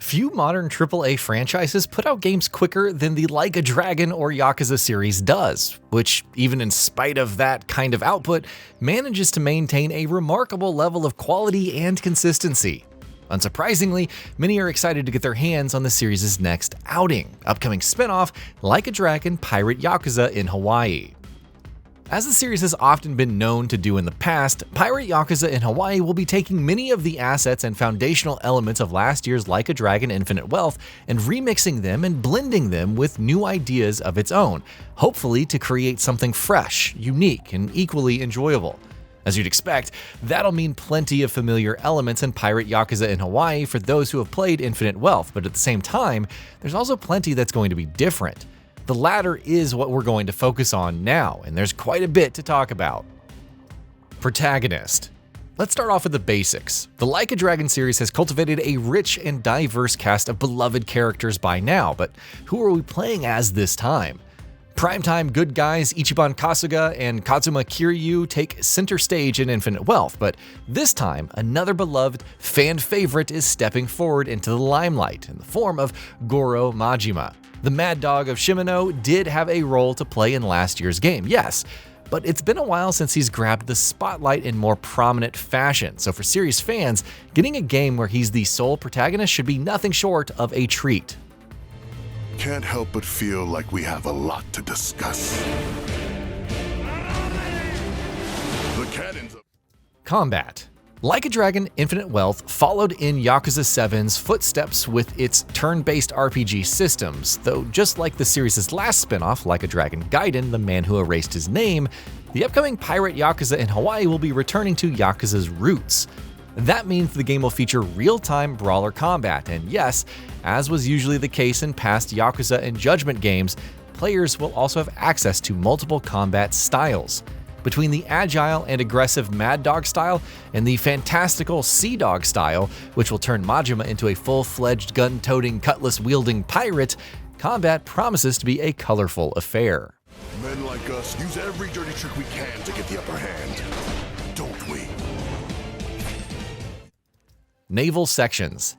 Few modern AAA franchises put out games quicker than the Like a Dragon or Yakuza series does, which, even in spite of that kind of output, manages to maintain a remarkable level of quality and consistency. Unsurprisingly, many are excited to get their hands on the series' next outing, upcoming spinoff, Like a Dragon Pirate Yakuza in Hawaii. As the series has often been known to do in the past, Pirate Yakuza in Hawaii will be taking many of the assets and foundational elements of last year's Like a Dragon Infinite Wealth and remixing them and blending them with new ideas of its own, hopefully to create something fresh, unique, and equally enjoyable. As you'd expect, that'll mean plenty of familiar elements in Pirate Yakuza in Hawaii for those who have played Infinite Wealth, but at the same time, there's also plenty that's going to be different. The latter is what we're going to focus on now, and there's quite a bit to talk about. Protagonist. Let's start off with the basics. The Like a Dragon series has cultivated a rich and diverse cast of beloved characters by now, but who are we playing as this time? Primetime good guys Ichiban Kasuga and Kazuma Kiryu take center stage in Infinite Wealth, but this time, another beloved fan favorite is stepping forward into the limelight in the form of Goro Majima. The Mad Dog of Shimano did have a role to play in last year's game, yes, but it's been a while since he's grabbed the spotlight in more prominent fashion, so for series fans, getting a game where he's the sole protagonist should be nothing short of a treat. Can't help but feel like we have a lot to discuss. The cannons of Combat. Like a Dragon Infinite Wealth followed in Yakuza 7's footsteps with its turn-based RPG systems, though just like the series' last spin-off, Like a Dragon Gaiden, The Man Who Erased His Name, the upcoming Pirate Yakuza in Hawaii will be returning to Yakuza's roots. That means the game will feature real-time brawler combat, and yes, as was usually the case in past Yakuza and Judgment games, players will also have access to multiple combat styles. Between the agile and aggressive Mad Dog style and the fantastical Sea Dog style, which will turn Majima into a full-fledged gun-toting, cutlass-wielding pirate, combat promises to be a colorful affair. Men like us use every dirty trick we can to get the upper hand, don't we? Naval sections.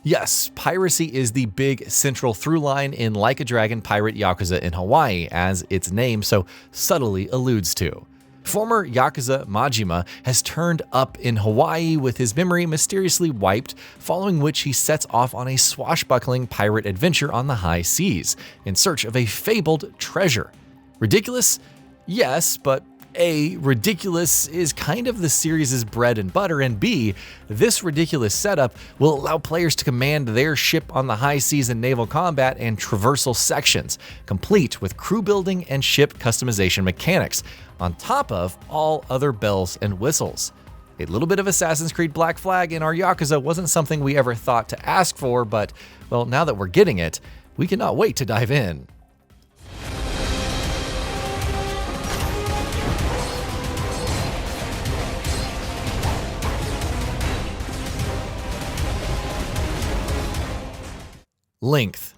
Yes, piracy is the big central through line in Like a Dragon Pirate Yakuza in Hawaii, as its name so subtly alludes to. Former Yakuza Majima has turned up in Hawaii with his memory mysteriously wiped, following which he sets off on a swashbuckling pirate adventure on the high seas, in search of a fabled treasure. Ridiculous? Yes, but A, ridiculous is kind of the series' bread and butter, and B, this ridiculous setup will allow players to command their ship on the high seas in naval combat and traversal sections, complete with crew building and ship customization mechanics, on top of all other bells and whistles. A little bit of Assassin's Creed Black Flag in our Yakuza wasn't something we ever thought to ask for, but, well, now that we're getting it, we cannot wait to dive in. Length.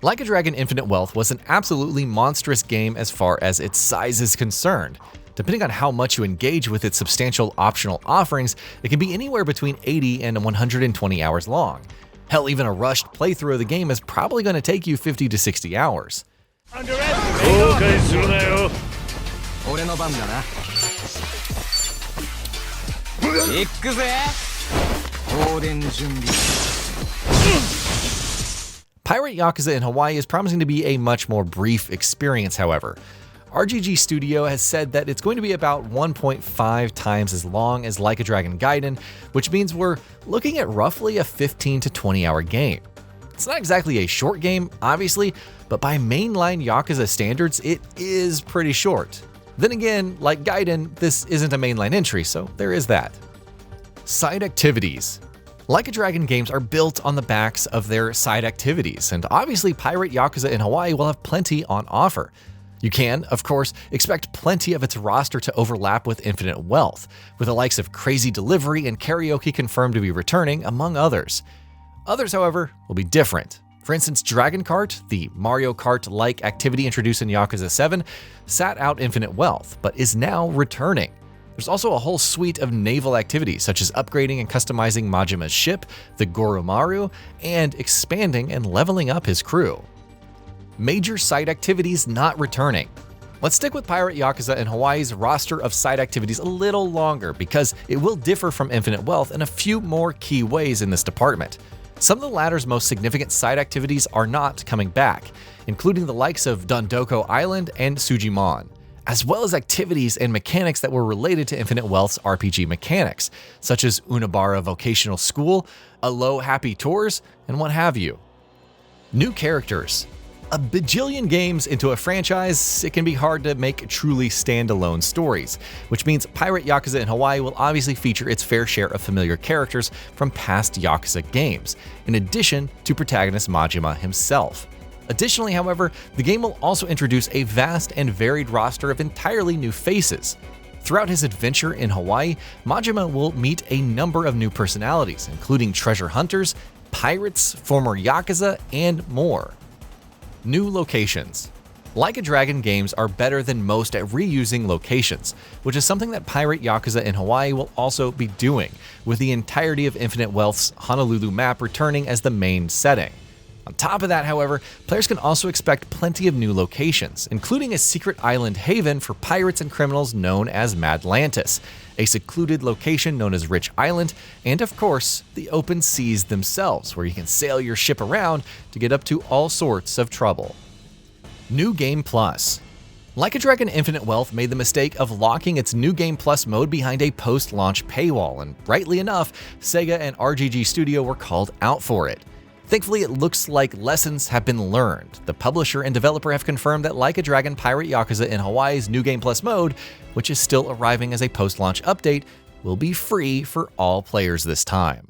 Like a Dragon Infinite Wealth was an absolutely monstrous game as far as its size is concerned. Depending on how much you engage with its substantial optional offerings, it can be anywhere between 80 and 120 hours long. Hell, even a rushed playthrough of the game is probably going to take you 50 to 60 hours. Pirate Yakuza in Hawaii is promising to be a much more brief experience, however. RGG Studio has said that it's going to be about 1.5 times as long as Like a Dragon Gaiden, which means we're looking at roughly a 15 to 20 hour game. It's not exactly a short game, obviously, but by mainline Yakuza standards, it is pretty short. Then again, like Gaiden, this isn't a mainline entry, so there is that. Side activities. Like a Dragon games are built on the backs of their side activities, and obviously Pirate Yakuza in Hawaii will have plenty on offer. You can, of course, expect plenty of its roster to overlap with Infinite Wealth, with the likes of Crazy Delivery and Karaoke confirmed to be returning, among others. Others, however, will be different. For instance, Dragon Kart, the Mario Kart-like activity introduced in Yakuza 7, sat out Infinite Wealth, but is now returning. There's also a whole suite of naval activities, such as upgrading and customizing Majima's ship, the Goromaru, and expanding and leveling up his crew. Major side activities not returning. Let's stick with Pirate Yakuza in Hawaii's roster of side activities a little longer, because it will differ from Infinite Wealth in a few more key ways in this department. Some of the latter's most significant side activities are not coming back, including the likes of Dondoko Island and Sujimon, as well as activities and mechanics that were related to Infinite Wealth's RPG mechanics, such as Unabara Vocational School, Alo Happy Tours, and what have you. New characters. A bajillion games into a franchise, it can be hard to make truly standalone stories, which means Pirate Yakuza in Hawaii will obviously feature its fair share of familiar characters from past Yakuza games, in addition to protagonist Majima himself. Additionally, however, the game will also introduce a vast and varied roster of entirely new faces. Throughout his adventure in Hawaii, Majima will meet a number of new personalities, including treasure hunters, pirates, former Yakuza, and more. New locations. Like a Dragon games are better than most at reusing locations, which is something that Pirate Yakuza in Hawaii will also be doing, with the entirety of Infinite Wealth's Honolulu map returning as the main setting. On top of that, however, players can also expect plenty of new locations, including a secret island haven for pirates and criminals known as Madlantis, a secluded location known as Rich Island, and of course, the open seas themselves, where you can sail your ship around to get up to all sorts of trouble. New Game Plus. Like a Dragon Infinite Wealth made the mistake of locking its New Game Plus mode behind a post-launch paywall, and rightly enough, Sega and RGG Studio were called out for it. Thankfully, it looks like lessons have been learned. The publisher and developer have confirmed that Like a Dragon Pirate Yakuza in Hawaii's New Game Plus mode, which is still arriving as a post-launch update, will be free for all players this time.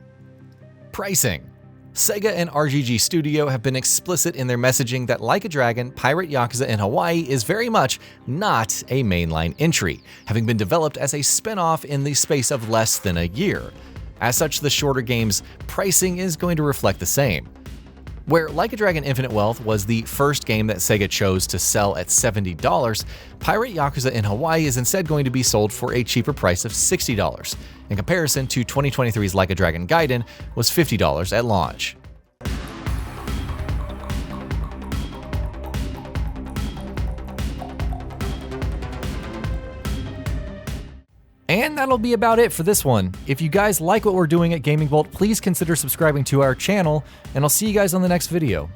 Pricing. Sega and RGG Studio have been explicit in their messaging that Like a Dragon Pirate Yakuza in Hawaii is very much not a mainline entry, having been developed as a spin-off in the space of less than a year. As such, the shorter game's pricing is going to reflect the same. Where Like a Dragon Infinite Wealth was the first game that Sega chose to sell at $70, Pirate Yakuza in Hawaii is instead going to be sold for a cheaper price of $60, in comparison to 2023's Like a Dragon Gaiden was $50 at launch. And that'll be about it for this one. If you guys like what we're doing at Gaming Bolt, please consider subscribing to our channel, and I'll see you guys on the next video.